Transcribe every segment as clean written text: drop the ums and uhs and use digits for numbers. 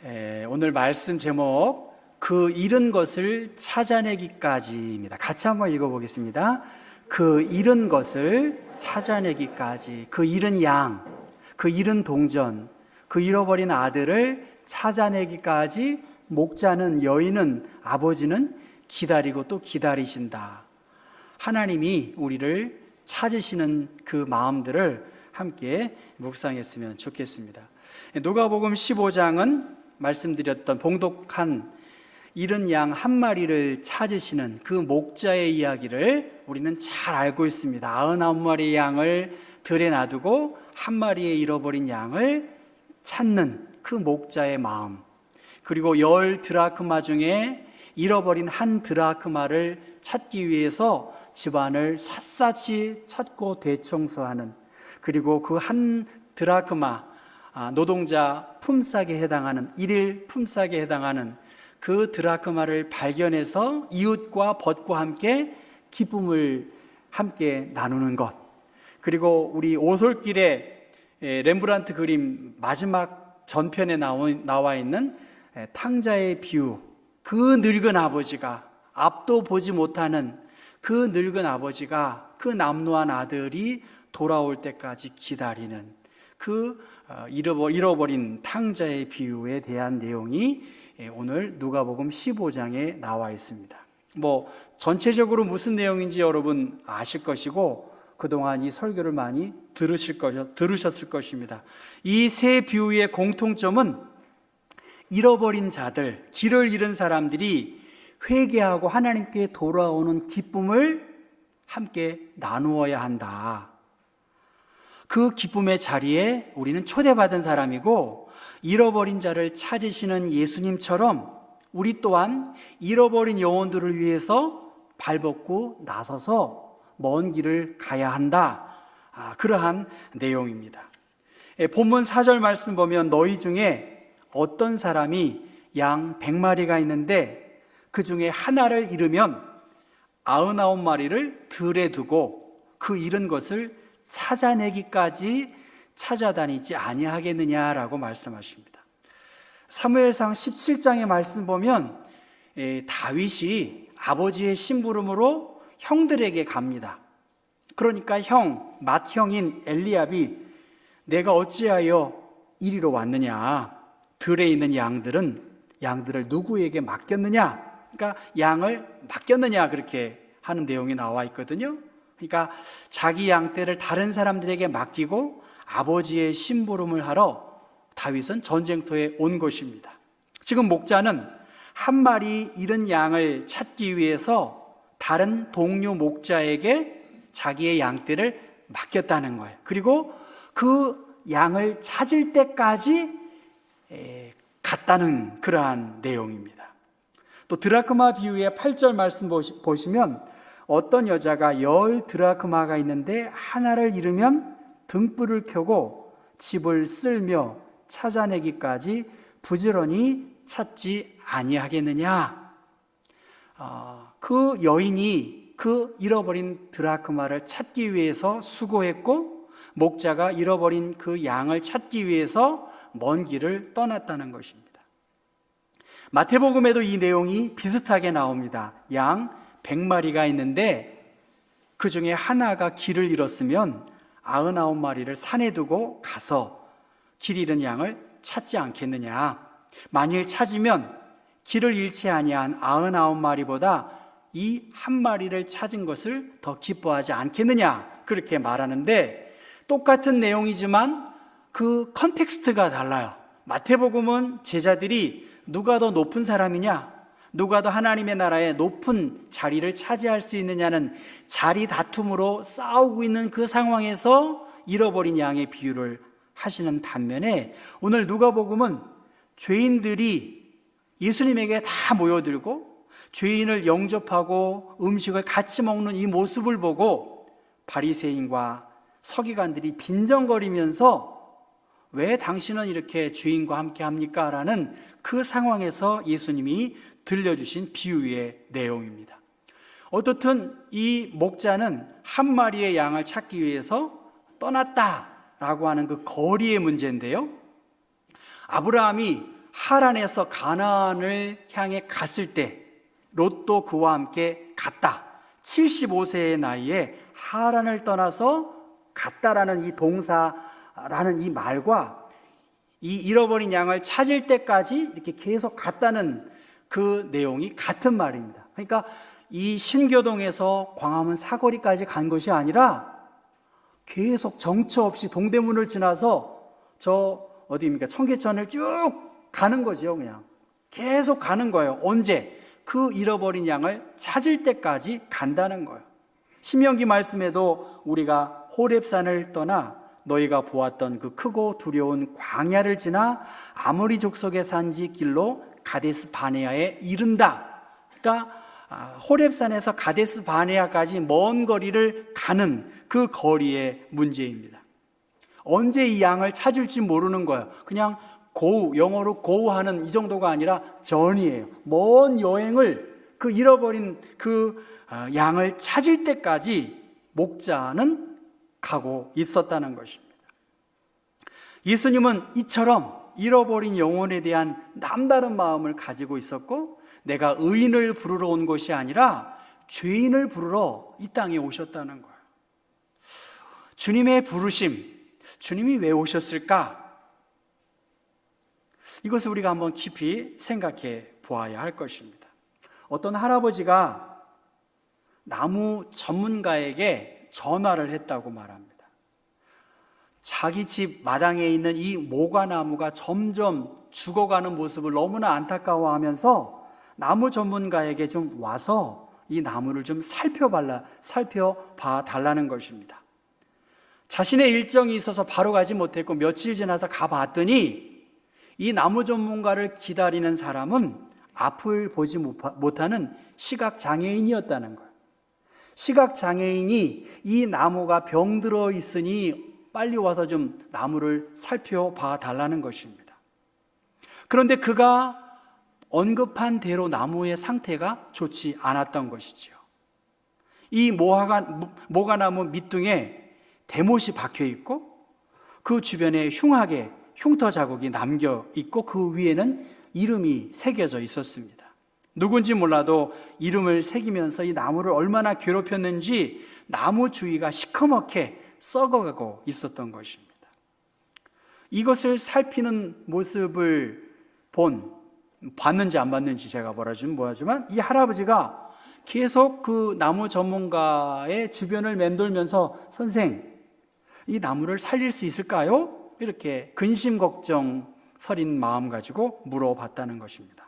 오늘 말씀 제목 그 잃은 것을 찾아내기까지입니다. 같이 한번 읽어보겠습니다. 그 잃은 것을 찾아내기까지. 그 잃은 양, 그 잃은 동전, 그 잃어버린 아들을 찾아내기까지 목자는, 여인은, 아버지는 기다리고 또 기다리신다. 하나님이 우리를 찾으시는 그 마음들을 함께 묵상했으면 좋겠습니다. 누가복음 15장은 말씀드렸던 봉독한 잃은 양 한 마리를 찾으시는 그 목자의 이야기를 우리는 잘 알고 있습니다. 99마리의 양을 들에 놔두고 한 마리의 잃어버린 양을 찾는 그 목자의 마음, 그리고 10 드라크마 중에 잃어버린 한 드라크마를 찾기 위해서 집안을 샅샅이 찾고 대청소하는, 그리고 그 한 드라크마, 노동자 품삯에 해당하는, 일일 품삯에 해당하는 그 드라크마를 발견해서 이웃과 벗과 함께 기쁨을 함께 나누는 것, 그리고 우리 오솔길에 렘브란트 그림 마지막 전편에 나와 있는 탕자의 비유, 그 늙은 아버지가, 앞도 보지 못하는 그 늙은 아버지가 그 남노한 아들이 돌아올 때까지 기다리는 그 잃어버린 탕자의 비유에 대한 내용이 오늘 누가복음 15장에 나와 있습니다. 전체적으로 무슨 내용인지 여러분 아실 것이고 그동안 이 설교를 많이 들으셨을 것입니다. 이 세 비유의 공통점은 잃어버린 자들, 길을 잃은 사람들이 회개하고 하나님께 돌아오는 기쁨을 함께 나누어야 한다. 그 기쁨의 자리에 우리는 초대받은 사람이고, 잃어버린 자를 찾으시는 예수님처럼 우리 또한 잃어버린 영혼들을 위해서 발벗고 나서서 먼 길을 가야 한다. 그러한 내용입니다. 본문 4절 말씀 보면 너희 중에 어떤 사람이 양 100마리가 있는데 그 중에 하나를 잃으면 99마리를 들에 두고 그 잃은 것을 찾아내기까지 찾아다니지 아니하겠느냐라고 말씀하십니다. 사무엘상 17장의 말씀 보면 다윗이 아버지의 심부름으로 형들에게 갑니다. 그러니까 맏형인 엘리압이 내가 어찌하여 이리로 왔느냐, 들에 있는 양들을 누구에게 맡겼느냐, 그러니까 양을 맡겼느냐, 그렇게 하는 내용이 나와 있거든요. 그러니까 자기 양떼를 다른 사람들에게 맡기고 아버지의 심부름을 하러 다윗은 전쟁터에 온 것입니다. 지금 목자는 한 마리 잃은 양을 찾기 위해서 다른 동료 목자에게 자기의 양떼를 맡겼다는 거예요. 그리고 그 양을 찾을 때까지 갔다는 그러한 내용입니다. 또 드라크마 비유의 8절 말씀 보시면 어떤 여자가 10 드라크마가 있는데 하나를 잃으면 등불을 켜고 집을 쓸며 찾아내기까지 부지런히 찾지 아니하겠느냐. 그 여인이 그 잃어버린 드라크마를 찾기 위해서 수고했고, 목자가 잃어버린 그 양을 찾기 위해서 먼 길을 떠났다는 것입니다. 마태복음에도 이 내용이 비슷하게 나옵니다. 양 100마리가 있는데 그 중에 하나가 길을 잃었으면 99마리를 산에 두고 가서 길 잃은 양을 찾지 않겠느냐. 만일 찾으면 길을 잃지 아니한 99마리보다 이 한 마리를 찾은 것을 더 기뻐하지 않겠느냐, 그렇게 말하는데 똑같은 내용이지만 그 컨텍스트가 달라요. 마태복음은 제자들이 누가 더 높은 사람이냐, 누가 더 하나님의 나라의 높은 자리를 차지할 수 있느냐는 자리 다툼으로 싸우고 있는 그 상황에서 잃어버린 양의 비유를 하시는 반면에, 오늘 누가복음은 죄인들이 예수님에게 다 모여들고 죄인을 영접하고 음식을 같이 먹는 이 모습을 보고 바리새인과 서기관들이 빈정거리면서 왜 당신은 이렇게 죄인과 함께 합니까? 라는 그 상황에서 예수님이 들려주신 비유의 내용입니다. 어떻든 이 목자는 한 마리의 양을 찾기 위해서 떠났다라고 하는 그 거리의 문제인데요, 아브라함이 하란에서 가나안을 향해 갔을 때 롯도 그와 함께 갔다. 75세의 나이에 하란을 떠나서 갔다라는 이 동사라는 이 말과 이 잃어버린 양을 찾을 때까지 이렇게 계속 갔다는 그 내용이 같은 말입니다. 그러니까 이 신교동에서 광화문 사거리까지 간 것이 아니라 계속 정처 없이 동대문을 지나서 저 어디입니까? 청계천을 쭉 가는 거죠. 그냥 계속 가는 거예요. 언제? 그 잃어버린 양을 찾을 때까지 간다는 거예요. 신명기 말씀에도 우리가 호렙산을 떠나 너희가 보았던 그 크고 두려운 광야를 지나 아모리 족속의 산지 길로 가데스 바네아에 이른다. 그러니까 호렙산에서 가데스 바네아까지 먼 거리를 가는 그 거리의 문제입니다. 언제 이 양을 찾을지 모르는 거예요. 그냥 고우, 영어로 고우하는 이 정도가 아니라 전이에요. 먼 여행을 그 잃어버린 그 양을 찾을 때까지 목자는 가고 있었다는 것입니다. 예수님은 이처럼 잃어버린 영혼에 대한 남다른 마음을 가지고 있었고, 내가 의인을 부르러 온 것이 아니라 죄인을 부르러 이 땅에 오셨다는 거예요. 주님의 부르심, 주님이 왜 오셨을까? 이것을 우리가 한번 깊이 생각해 보아야 할 것입니다. 어떤 할아버지가 나무 전문가에게 전화를 했다고 말합니다. 자기 집 마당에 있는 이 모과나무가 점점 죽어가는 모습을 너무나 안타까워하면서 나무 전문가에게 좀 와서 이 나무를 좀 살펴봐 달라는 것입니다. 자신의 일정이 있어서 바로 가지 못했고 며칠 지나서 가봤더니 이 나무 전문가를 기다리는 사람은 앞을 보지 못하는 시각장애인이었다는 거예요. 시각장애인이 이 나무가 병들어 있으니 빨리 와서 좀 나무를 살펴봐 달라는 것입니다. 그런데 그가 언급한 대로 나무의 상태가 좋지 않았던 것이지요. 이 모과나무 밑둥에 대못이 박혀 있고 그 주변에 흉하게 흉터 자국이 남겨 있고 그 위에는 이름이 새겨져 있었습니다. 누군지 몰라도 이름을 새기면서 이 나무를 얼마나 괴롭혔는지 나무 주위가 시커멓게 썩어가고 있었던 것입니다. 이것을 살피는 모습을 봤는지 안 봤는지 제가 뭐라지만 이 할아버지가 계속 그 나무 전문가의 주변을 맴돌면서 선생, 이 나무를 살릴 수 있을까요? 이렇게 근심 걱정 서린 마음 가지고 물어봤다는 것입니다.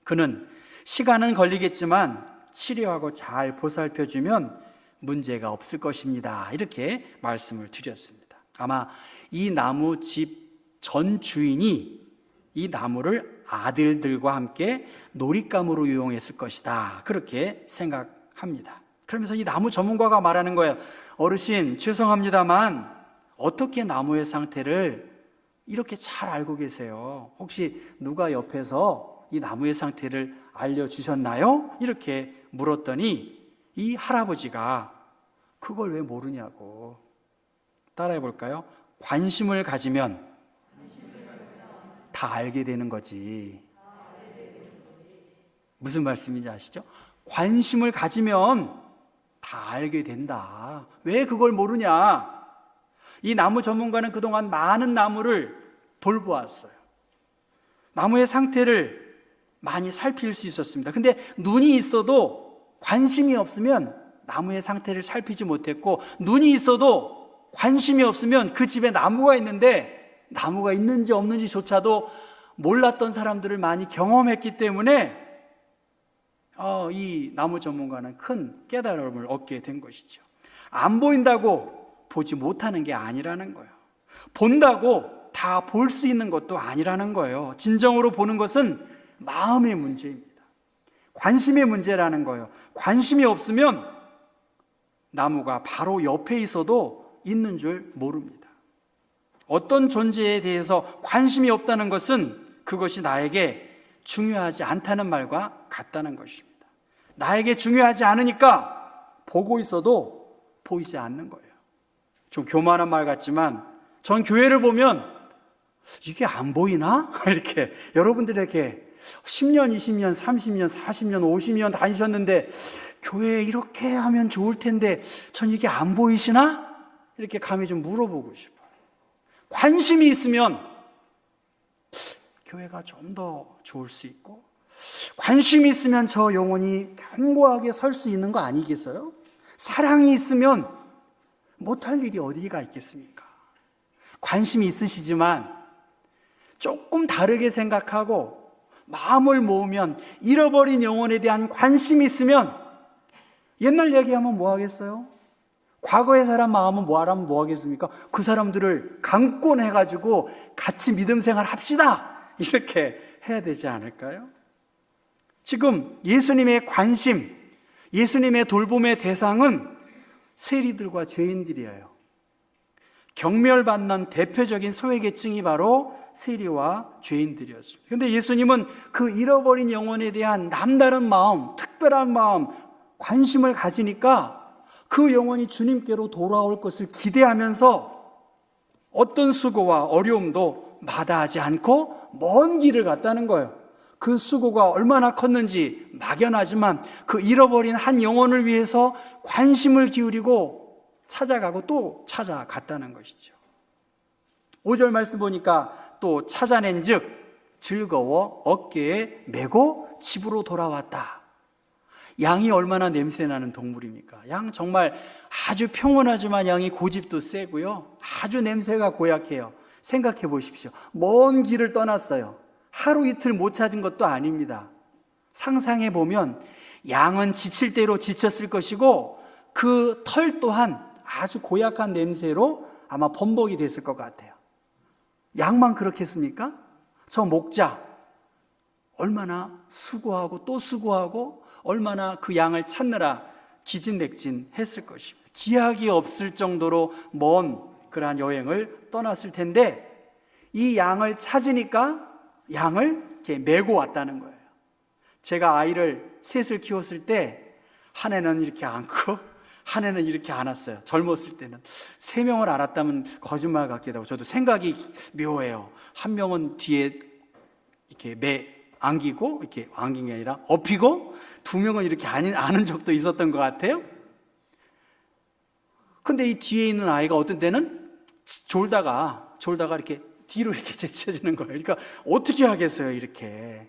그는 시간은 걸리겠지만 치료하고 잘 보살펴주면 문제가 없을 것입니다. 이렇게 말씀을 드렸습니다. 아마 이 나무 집 전 주인이 이 나무를 아들들과 함께 놀잇감으로 이용했을 것이다. 그렇게 생각합니다. 그러면서 이 나무 전문가가 말하는 거예요. 어르신, 죄송합니다만 어떻게 나무의 상태를 이렇게 잘 알고 계세요? 혹시 누가 옆에서 이 나무의 상태를 알려주셨나요? 이렇게 물었더니 이 할아버지가 그걸 왜 모르냐고. 따라해 볼까요? 관심을 가지면 다 알게 되는 거지. 무슨 말씀인지 아시죠? 관심을 가지면 다 알게 된다. 왜 그걸 모르냐? 이 나무 전문가는 그동안 많은 나무를 돌보았어요. 나무의 상태를 많이 살필 수 있었습니다. 근데 눈이 있어도 관심이 없으면 나무의 상태를 살피지 못했고, 눈이 있어도 관심이 없으면 그 집에 나무가 있는데 나무가 있는지 없는지조차도 몰랐던 사람들을 많이 경험했기 때문에 이 나무 전문가는 큰 깨달음을 얻게 된 것이죠. 안 보인다고 보지 못하는 게 아니라는 거예요. 본다고 다 볼 수 있는 것도 아니라는 거예요. 진정으로 보는 것은 마음의 문제입니다. 관심의 문제라는 거예요. 관심이 없으면 나무가 바로 옆에 있어도 있는 줄 모릅니다. 어떤 존재에 대해서 관심이 없다는 것은 그것이 나에게 중요하지 않다는 말과 같다는 것입니다. 나에게 중요하지 않으니까 보고 있어도 보이지 않는 거예요. 좀 교만한 말 같지만 전 교회를 보면 이게 안 보이나? 이렇게 여러분들에게 10년, 20년, 30년, 40년, 50년 다니셨는데 교회에 이렇게 하면 좋을 텐데 전 이게 안 보이시나? 이렇게 감히 좀 물어보고 싶어요. 관심이 있으면 교회가 좀 더 좋을 수 있고, 관심이 있으면 저 영혼이 견고하게 설 수 있는 거 아니겠어요? 사랑이 있으면 못할 일이 어디가 있겠습니까? 관심이 있으시지만 조금 다르게 생각하고 마음을 모으면, 잃어버린 영혼에 대한 관심이 있으면, 옛날 얘기하면 뭐 하겠어요? 과거의 사람 마음은 뭐 하라면 뭐 하겠습니까? 그 사람들을 강권해가지고 같이 믿음 생활 합시다, 이렇게 해야 되지 않을까요? 지금 예수님의 관심, 예수님의 돌봄의 대상은 세리들과 죄인들이에요. 경멸받는 대표적인 소외계층이 바로 세리와 죄인들이었습니다. 그런데 예수님은 그 잃어버린 영혼에 대한 남다른 마음, 특별한 마음, 관심을 가지니까 그 영혼이 주님께로 돌아올 것을 기대하면서 어떤 수고와 어려움도 마다하지 않고 먼 길을 갔다는 거예요. 그 수고가 얼마나 컸는지 막연하지만 그 잃어버린 한 영혼을 위해서 관심을 기울이고 찾아가고 또 찾아갔다는 것이죠. 5절 말씀 보니까 또 찾아낸 즉 즐거워 어깨에 메고 집으로 돌아왔다. 양이 얼마나 냄새나는 동물입니까? 양 정말 아주 평온하지만 양이 고집도 세고요, 아주 냄새가 고약해요. 생각해 보십시오. 먼 길을 떠났어요. 하루 이틀 못 찾은 것도 아닙니다. 상상해 보면 양은 지칠 대로 지쳤을 것이고 그 털 또한 아주 고약한 냄새로 아마 범벅이 됐을 것 같아요. 양만 그렇겠습니까? 저 목자 얼마나 수고하고 또 수고하고 얼마나 그 양을 찾느라 기진맥진했을 것입니다. 기약이 없을 정도로 먼 그러한 여행을 떠났을 텐데 이 양을 찾으니까 양을 이렇게 메고 왔다는 거예요. 제가 아이를 셋을 키웠을 때 한 해는 이렇게 안고 한 해는 이렇게 안았어요. 젊었을 때는 3명을 안았다면 거짓말 같기도 하고 저도 생각이 묘해요. 한 명은 뒤에 이렇게 안기고, 이렇게 안긴 게 아니라 업히고, 2명은 이렇게 안은 적도 있었던 것 같아요. 근데 이 뒤에 있는 아이가 어떤 때는 졸다가 이렇게 뒤로 이렇게 제쳐지는 거예요. 그러니까 어떻게 하겠어요, 이렇게.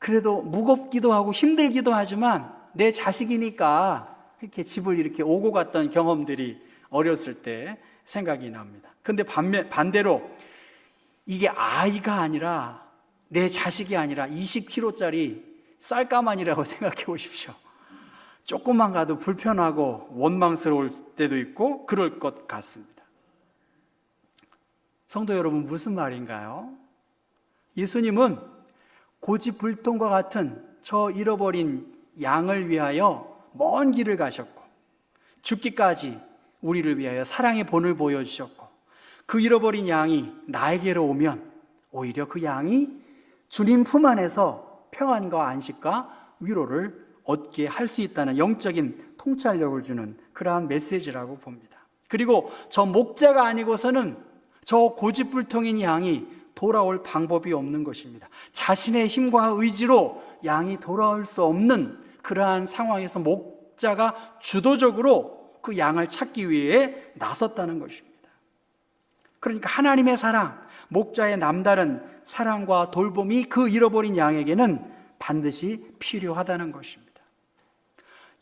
그래도 무겁기도 하고 힘들기도 하지만 내 자식이니까 이렇게 집을 이렇게 오고 갔던 경험들이 어렸을 때 생각이 납니다. 근데 반대로 이게 아이가 아니라 내 자식이 아니라 20kg짜리 쌀가마니라고 생각해 보십시오. 조금만 가도 불편하고 원망스러울 때도 있고 그럴 것 같습니다. 성도 여러분, 무슨 말인가요? 예수님은 고집불통과 같은 저 잃어버린 양을 위하여 먼 길을 가셨고 죽기까지 우리를 위하여 사랑의 본을 보여주셨고 그 잃어버린 양이 나에게로 오면 오히려 그 양이 주님 품 안에서 평안과 안식과 위로를 얻게 할 수 있다는 영적인 통찰력을 주는 그러한 메시지라고 봅니다. 그리고 저 목자가 아니고서는 저 고집불통인 양이 돌아올 방법이 없는 것입니다. 자신의 힘과 의지로 양이 돌아올 수 없는 그러한 상황에서 목자가 주도적으로 그 양을 찾기 위해 나섰다는 것입니다. 그러니까 하나님의 사랑, 목자의 남다른 사랑과 돌봄이 그 잃어버린 양에게는 반드시 필요하다는 것입니다.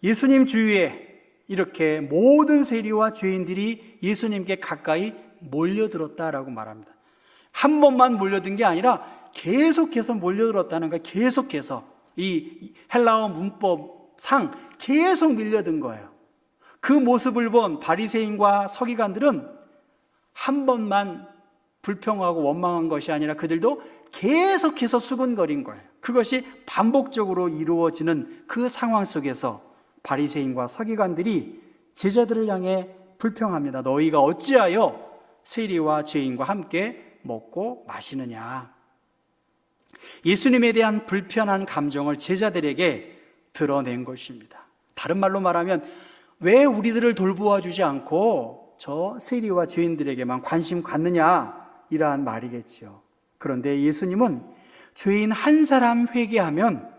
예수님 주위에 이렇게 모든 세리와 죄인들이 예수님께 가까이 몰려들었다라고 말합니다. 한 번만 몰려든 게 아니라 계속해서 몰려들었다는 거예요. 계속해서 이 헬라어 문법상 계속 밀려든 거예요. 그 모습을 본 바리새인과 서기관들은 한 번만 불평하고 원망한 것이 아니라 그들도 계속해서 수군거린 거예요. 그것이 반복적으로 이루어지는 그 상황 속에서 바리새인과 서기관들이 제자들을 향해 불평합니다. 너희가 어찌하여 세리와 죄인과 함께 먹고 마시느냐. 예수님에 대한 불편한 감정을 제자들에게 드러낸 것입니다. 다른 말로 말하면 왜 우리들을 돌보아 주지 않고 저 세리와 죄인들에게만 관심 갖느냐, 이러한 말이겠지요. 그런데 예수님은 죄인 한 사람 회개하면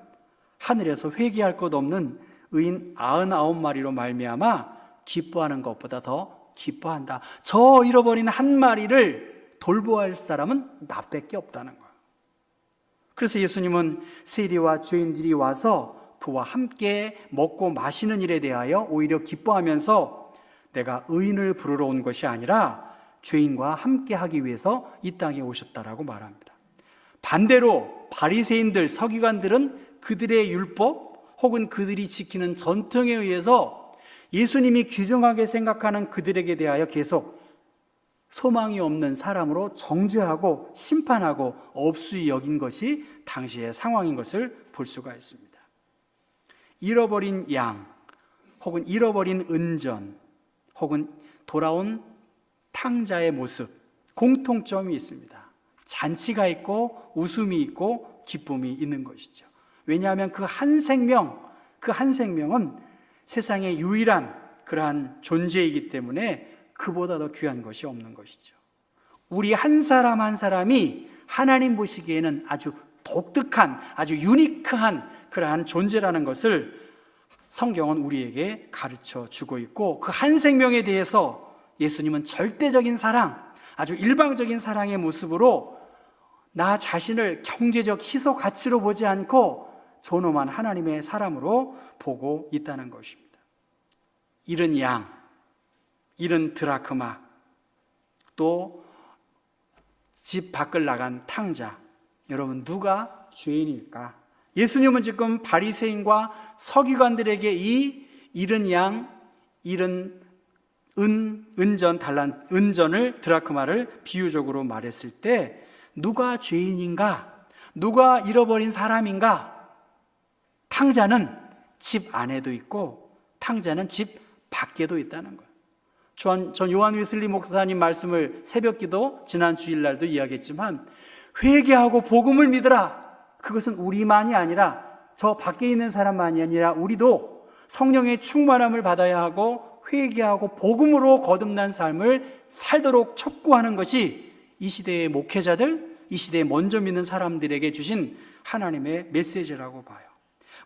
하늘에서 회개할 것 없는 의인 99마리로 말미암아 기뻐하는 것보다 더 기뻐한다. 저 잃어버린 한 마리를 돌보아할 사람은 나밖에 없다는 거예요. 그래서 예수님은 세리와 죄인들이 와서 그와 함께 먹고 마시는 일에 대하여 오히려 기뻐하면서 내가 의인을 부르러 온 것이 아니라 죄인과 함께 하기 위해서 이 땅에 오셨다라고 말합니다. 반대로 바리새인들, 서기관들은 그들의 율법 혹은 그들이 지키는 전통에 의해서 예수님이 귀중하게 생각하는 그들에게 대하여 계속 소망이 없는 사람으로 정죄하고 심판하고 업수히 여긴 것이 당시의 상황인 것을 볼 수가 있습니다. 잃어버린 양 혹은 잃어버린 은전 혹은 돌아온 탕자의 모습, 공통점이 있습니다. 잔치가 있고 웃음이 있고 기쁨이 있는 것이죠. 왜냐하면 그 한 생명은 세상의 유일한 그러한 존재이기 때문에 그보다 더 귀한 것이 없는 것이죠. 우리 한 사람 한 사람이 하나님 보시기에는 아주 독특한, 아주 유니크한 그러한 존재라는 것을 성경은 우리에게 가르쳐 주고 있고, 그 한 생명에 대해서 예수님은 절대적인 사랑, 아주 일방적인 사랑의 모습으로 나 자신을 경제적 희소 가치로 보지 않고 존엄한 하나님의 사람으로 보고 있다는 것입니다. 잃은 양, 잃은 드라크마, 또 집 밖을 나간 탕자, 여러분 누가 죄인일까? 예수님은 지금 바리새인과 서기관들에게 이 잃은 양, 잃은 은전을 드라크마를 비유적으로 말했을 때 누가 죄인인가? 누가 잃어버린 사람인가? 탕자는 집 안에도 있고 탕자는 집 밖에도 있다는 거예요. 전 요한 웨슬리 목사님 말씀을 새벽기도 지난 주일날도 이야기했지만, 회개하고 복음을 믿으라. 그것은 우리만이 아니라 저 밖에 있는 사람만이 아니라 우리도 성령의 충만함을 받아야 하고 회개하고 복음으로 거듭난 삶을 살도록 촉구하는 것이 이 시대의 목회자들, 이 시대에 먼저 믿는 사람들에게 주신 하나님의 메시지라고 봐요.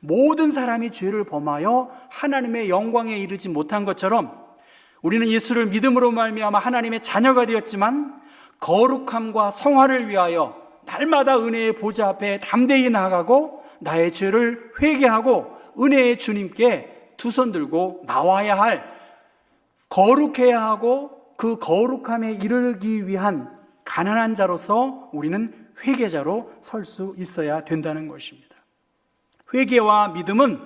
모든 사람이 죄를 범하여 하나님의 영광에 이르지 못한 것처럼 우리는 예수를 믿음으로 말미암아 하나님의 자녀가 되었지만 거룩함과 성화를 위하여 날마다 은혜의 보좌 앞에 담대히 나아가고 나의 죄를 회개하고 은혜의 주님께 두 손 들고 나와야 할, 거룩해야 하고 그 거룩함에 이르기 위한 가난한 자로서 우리는 회개자로 설 수 있어야 된다는 것입니다. 회개와 믿음은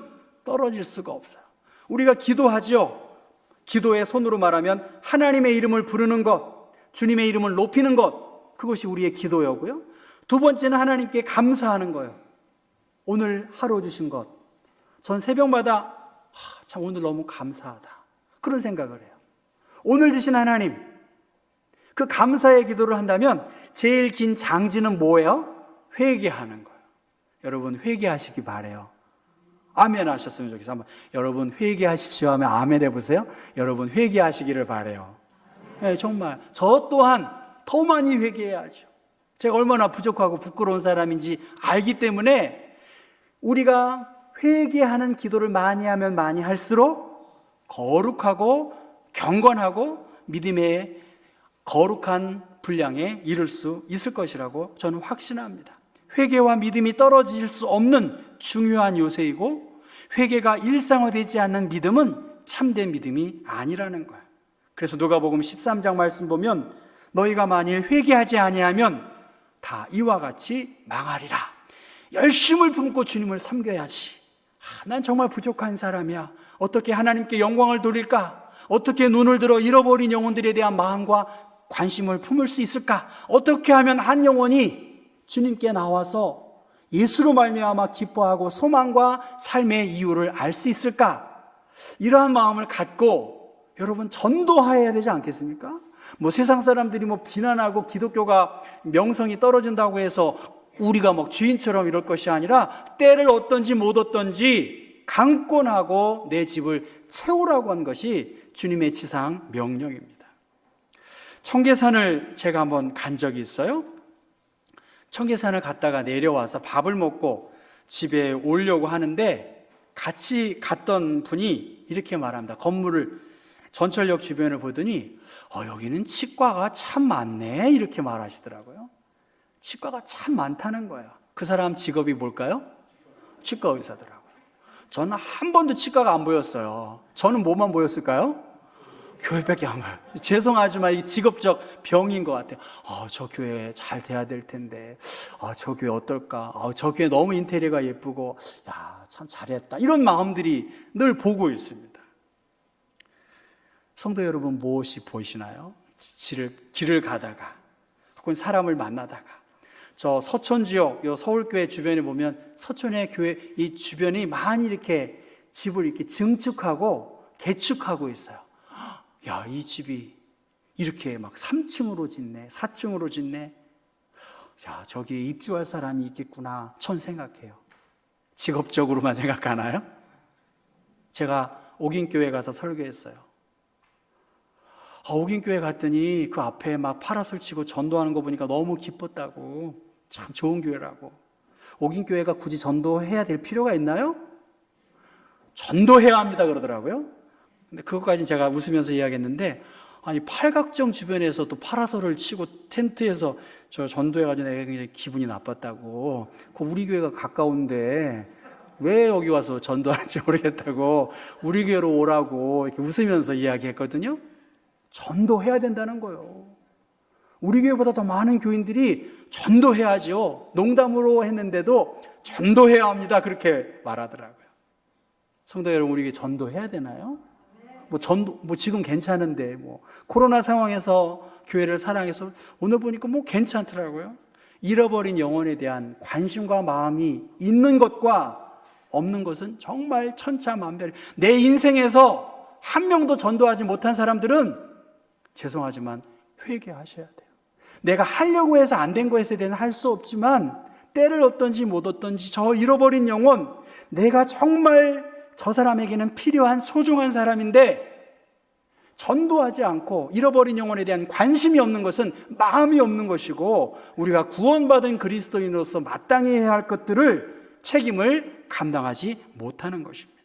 떨어질 수가 없어요. 우리가 기도하죠. 기도의 손으로 말하면 하나님의 이름을 부르는 것, 주님의 이름을 높이는 것, 그것이 우리의 기도였고요. 두 번째는 하나님께 감사하는 거예요. 오늘 하루 주신 것, 전 새벽마다 참 오늘 너무 감사하다, 그런 생각을 해요. 오늘 주신 하나님, 그 감사의 기도를 한다면 제일 긴 장지는 뭐예요? 회개하는 거예요. 여러분 회개하시기 바래요. 아멘 하셨으면 좋겠어요. 한번 여러분 회개하십시오 하면 아멘 해보세요. 여러분 회개하시기를 바래요. 네, 정말 저 또한 더 많이 회개해야죠. 제가 얼마나 부족하고 부끄러운 사람인지 알기 때문에 우리가 회개하는 기도를 많이 하면 많이 할수록 거룩하고 경건하고 믿음의 거룩한 분량에 이를 수 있을 것이라고 저는 확신합니다. 회개와 믿음이 떨어질 수 없는 중요한 요소이고, 회개가 일상화되지 않는 믿음은 참된 믿음이 아니라는 거예요. 그래서 누가복음 13장 말씀 보면 너희가 만일 회개하지 아니하면 다 이와 같이 망하리라. 열심을 품고 주님을 섬겨야지. 난 정말 부족한 사람이야. 어떻게 하나님께 영광을 돌릴까? 어떻게 눈을 들어 잃어버린 영혼들에 대한 마음과 관심을 품을 수 있을까? 어떻게 하면 한 영혼이 주님께 나와서 예수로 말미암아 기뻐하고 소망과 삶의 이유를 알 수 있을까? 이러한 마음을 갖고 여러분 전도해야 되지 않겠습니까? 세상 사람들이 비난하고 기독교가 명성이 떨어진다고 해서 우리가 죄인처럼 이럴 것이 아니라 때를 얻든지 못 얻든지 강권하고 내 집을 채우라고 한 것이 주님의 지상 명령입니다. 청계산을 제가 한번 간 적이 있어요. 청계산을 갔다가 내려와서 밥을 먹고 집에 오려고 하는데 같이 갔던 분이 이렇게 말합니다. 건물을 전철역 주변을 보더니 여기는 치과가 참 많네 이렇게 말하시더라고요. 치과가 참 많다는 거예요. 그 사람 직업이 뭘까요? 치과 의사더라고요. 저는 한 번도 치과가 안 보였어요. 저는 뭐만 보였을까요? 교회밖에 안 봐요. 죄송하지만 이게 직업적 병인 것 같아요. 저 교회 잘 돼야 될 텐데, 저 교회 어떨까? 저 교회 너무 인테리어가 예쁘고, 야, 참 잘했다. 이런 마음들이 늘 보고 있습니다. 성도 여러분, 무엇이 보이시나요? 길을 가다가, 혹은 사람을 만나다가, 저 서촌 지역, 요 서울교회 주변에 보면 서촌의 교회 이 주변이 많이 이렇게 집을 이렇게 증축하고 개축하고 있어요. 야, 이 집이 이렇게 막 3층으로 짓네, 4층으로 짓네. 야, 저기 입주할 사람이 있겠구나. 전 생각해요. 직업적으로만 생각하나요? 제가 옥인교회 가서 설교했어요. 옥인교회 갔더니 그 앞에 막 파라솔 치고 전도하는 거 보니까 너무 기뻤다고. 참 좋은 교회라고. 옥인교회가 굳이 전도해야 될 필요가 있나요? 전도해야 합니다 그러더라고요. 근데 그것까지는 제가 웃으면서 이야기했는데, 아니 팔각정 주변에서 또 파라솔을 치고 텐트에서 저 전도해가지고 내가 굉장히 기분이 나빴다고. 우리 교회가 가까운데 왜 여기 와서 전도하는지 모르겠다고 우리 교회로 오라고 이렇게 웃으면서 이야기했거든요. 전도해야 된다는 거예요. 우리 교회보다 더 많은 교인들이 전도해야죠. 농담으로 했는데도 전도해야 합니다 그렇게 말하더라고요. 성도 여러분, 우리 교회 전도해야 되나요? 지금 괜찮은데, 코로나 상황에서 교회를 사랑해서 오늘 보니까 괜찮더라고요. 잃어버린 영혼에 대한 관심과 마음이 있는 것과 없는 것은 정말 천차만별. 내 인생에서 한 명도 전도하지 못한 사람들은 죄송하지만 회개하셔야 돼요. 내가 하려고 해서 안 된 것에 대해서는 할 수 없지만 때를 얻든지 못 얻든지 저 잃어버린 영혼, 내가 정말 저 사람에게는 필요한 소중한 사람인데 전도하지 않고 잃어버린 영혼에 대한 관심이 없는 것은 마음이 없는 것이고, 우리가 구원받은 그리스도인으로서 마땅히 해야 할 것들을 책임을 감당하지 못하는 것입니다.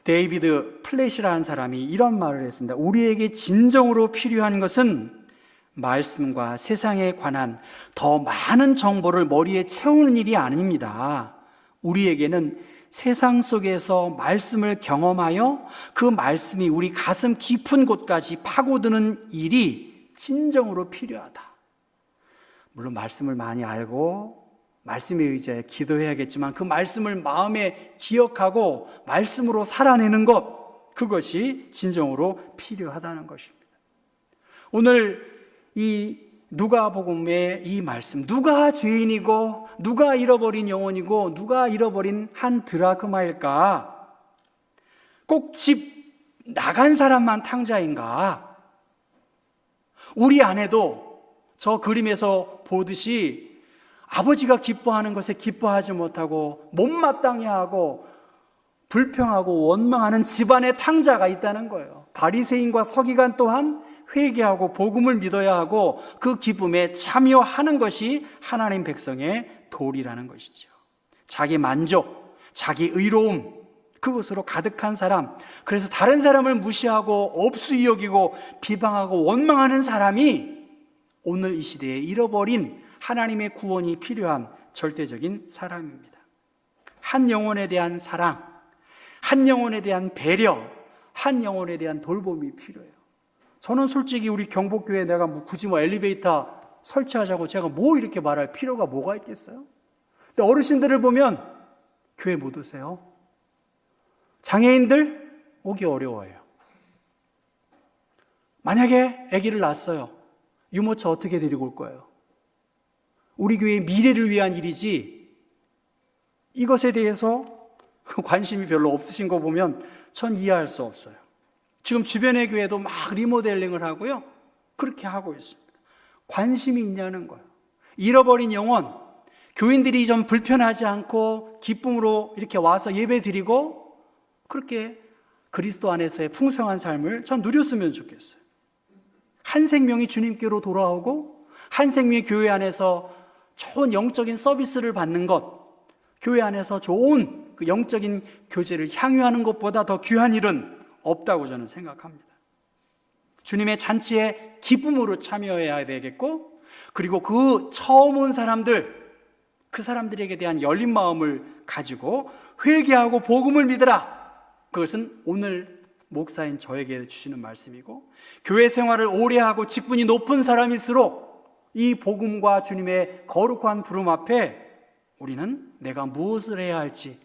데이비드 플랫이라는 사람이 이런 말을 했습니다. 우리에게 진정으로 필요한 것은 말씀과 세상에 관한 더 많은 정보를 머리에 채우는 일이 아닙니다. 우리에게는 세상 속에서 말씀을 경험하여 그 말씀이 우리 가슴 깊은 곳까지 파고드는 일이 진정으로 필요하다. 물론 말씀을 많이 알고 말씀에 의지하여 기도해야겠지만 그 말씀을 마음에 기억하고 말씀으로 살아내는 것, 그것이 진정으로 필요하다는 것입니다. 오늘 이 누가복음의 이 말씀, 누가 죄인이고 누가 잃어버린 영혼이고 누가 잃어버린 한 드라크마일까? 꼭 집 나간 사람만 탕자인가? 우리 안에도 저 그림에서 보듯이 아버지가 기뻐하는 것에 기뻐하지 못하고 못마땅해 하고 불평하고 원망하는 집안의 탕자가 있다는 거예요. 바리새인과 서기관 또한 회개하고 복음을 믿어야 하고 그 기쁨에 참여하는 것이 하나님 백성의 도리라는 것이죠. 자기 만족, 자기 의로움, 그것으로 가득한 사람, 그래서 다른 사람을 무시하고 업수이 여기고 비방하고 원망하는 사람이 오늘 이 시대에 잃어버린 하나님의 구원이 필요한 절대적인 사람입니다. 한 영혼에 대한 사랑, 한 영혼에 대한 배려, 한 영혼에 대한 돌봄이 필요해요. 저는 솔직히 우리 경복교회에 내가 굳이 엘리베이터 설치하자고 제가 이렇게 말할 필요가 뭐가 있겠어요? 근데 어르신들을 보면 교회 못 오세요. 장애인들 오기 어려워요. 만약에 아기를 낳았어요. 유모차 어떻게 데리고 올 거예요? 우리 교회의 미래를 위한 일이지 이것에 대해서 관심이 별로 없으신 거 보면 전 이해할 수 없어요. 지금 주변의 교회도 막 리모델링을 하고요. 그렇게 하고 있습니다. 관심이 있냐는 거예요. 잃어버린 영혼, 교인들이 좀 불편하지 않고 기쁨으로 이렇게 와서 예배 드리고 그렇게 그리스도 안에서의 풍성한 삶을 전 누렸으면 좋겠어요. 한 생명이 주님께로 돌아오고 한 생명이 교회 안에서 좋은 영적인 서비스를 받는 것, 교회 안에서 좋은 그 영적인 교제를 향유하는 것보다 더 귀한 일은 없다고 저는 생각합니다. 주님의 잔치에 기쁨으로 참여해야 되겠고, 그리고 그 처음 온 사람들, 그 사람들에게 대한 열린 마음을 가지고 회개하고 복음을 믿으라. 그것은 오늘 목사인 저에게 주시는 말씀이고, 교회 생활을 오래 하고 직분이 높은 사람일수록 이 복음과 주님의 거룩한 부름 앞에 우리는 내가 무엇을 해야 할지,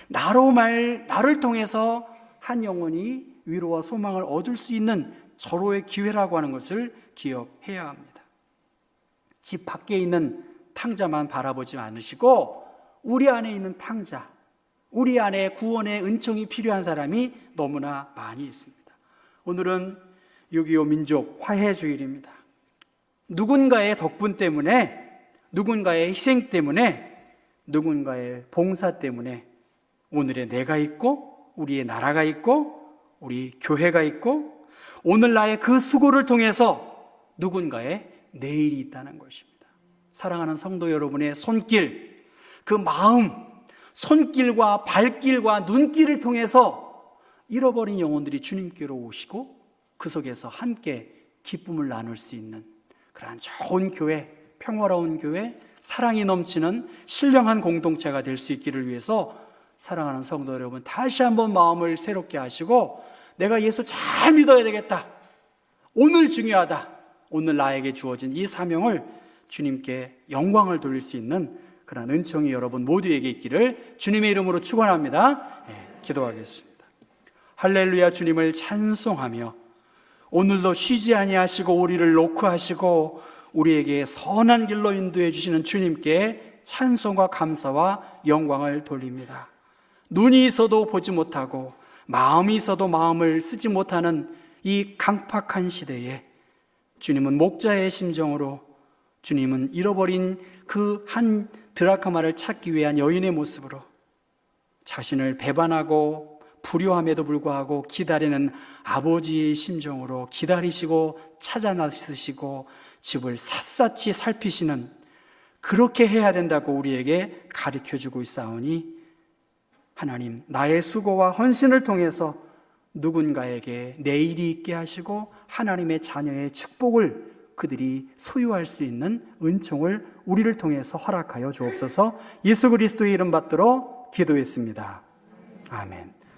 나를 통해서 한 영혼이 위로와 소망을 얻을 수 있는 절호의 기회라고 하는 것을 기억해야 합니다. 집 밖에 있는 탕자만 바라보지 않으시고 우리 안에 있는 탕자, 우리 안에 구원의 은총이 필요한 사람이 너무나 많이 있습니다. 오늘은 6.25 민족 화해주일입니다. 누군가의 덕분 때문에, 누군가의 희생 때문에, 누군가의 봉사 때문에 오늘의 내가 있고 우리의 나라가 있고 우리 교회가 있고 오늘 나의 그 수고를 통해서 누군가의 내일이 있다는 것입니다. 사랑하는 성도 여러분의 손길, 그 마음, 손길과 발길과 눈길을 통해서 잃어버린 영혼들이 주님께로 오시고 그 속에서 함께 기쁨을 나눌 수 있는 그러한 좋은 교회, 평화로운 교회, 사랑이 넘치는 신령한 공동체가 될 수 있기를 위해서 사랑하는 성도 여러분, 다시 한번 마음을 새롭게 하시고 내가 예수 잘 믿어야 되겠다, 오늘 중요하다, 오늘 나에게 주어진 이 사명을 주님께 영광을 돌릴 수 있는 그런 은총이 여러분 모두에게 있기를 주님의 이름으로 축원합니다. 기도하겠습니다. 할렐루야. 주님을 찬송하며 오늘도 쉬지 아니하시고 우리를 노크하시고 우리에게 선한 길로 인도해 주시는 주님께 찬송과 감사와 영광을 돌립니다. 눈이 있어도 보지 못하고 마음이 있어도 마음을 쓰지 못하는 이 강팍한 시대에 주님은 목자의 심정으로, 주님은 잃어버린 그 한 드라크마를 찾기 위한 여인의 모습으로 자신을 배반하고 불효함에도 불구하고 기다리는 아버지의 심정으로 기다리시고 찾아 나서시고 집을 샅샅이 살피시는, 그렇게 해야 된다고 우리에게 가르쳐주고 있사오니 하나님, 나의 수고와 헌신을 통해서 누군가에게 내일이 있게 하시고 하나님의 자녀의 축복을 그들이 소유할 수 있는 은총을 우리를 통해서 허락하여 주옵소서. 예수 그리스도의 이름 받들어 기도했습니다. 아멘.